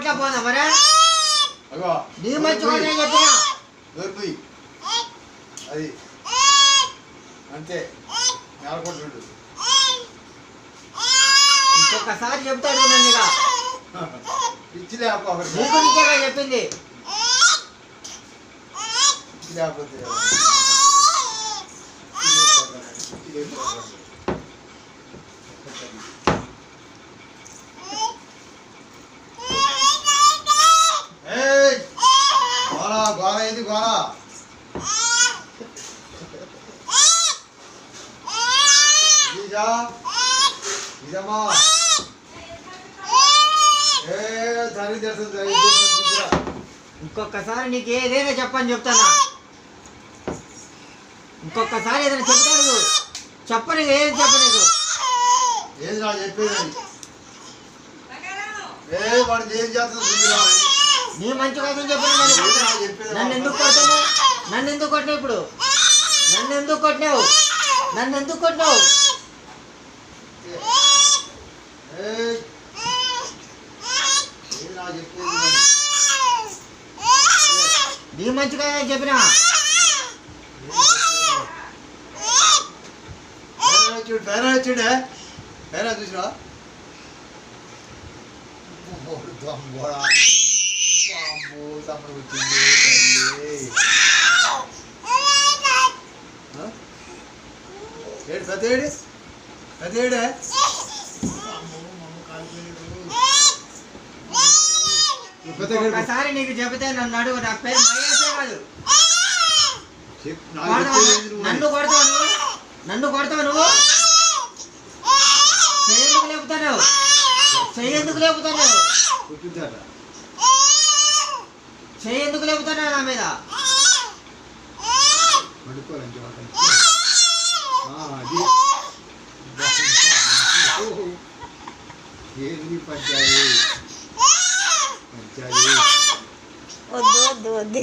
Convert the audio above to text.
కొట్టా పోదా మరి నీ మంచి మాట చెప్పినా దొరికి అది అంతే నేలకొట్టు ఇంకొకసారి చెప్తాడు నన్ను ఇక పిచ్చి లేకపోతే నీ గురించేగా చెప్పింది పిచ్చి లేకపోతే గోళ ఇది గోళ ఇదమ్మా ఇంకొకసారి నీకు ఏదైనా చెప్పని చెప్తానా ఇంకొకసారి ఏదైనా చెప్తాను చెప్పని ఏది చెప్పనీకు ఏది నాకు చెప్పేది వాడు ఏం చేస్తా నీ మంచి కోసం చెప్పిన నన్ను ఎందుకు కొట్టావు నన్ను ఎందుకు కొట్టినావు ఇప్పుడు నన్ను ఎందుకు కొట్టినావు నన్ను ఎందుకు కొట్టినావు నీ మంచి కదా చెప్పినా చూడే పేరా చూసినా తమ్ముడు వచ్చింది ఏడు పెద్దేడు పెద్దేడే ఒకసారి నీకు చెబితే నన్ను అడుగు నా పేరు మహేషే కాదు నన్ను కొడతావు నువ్వు నన్ను కొడతావు నువ్వు చెయ్యేందుకు లేపుతావు చెయ్యేందుకు లేపుతావు చెయ్యేందుకు లేపుతావు నా మీద ఏంది పంచాలి వద్దు వద్దు వద్దు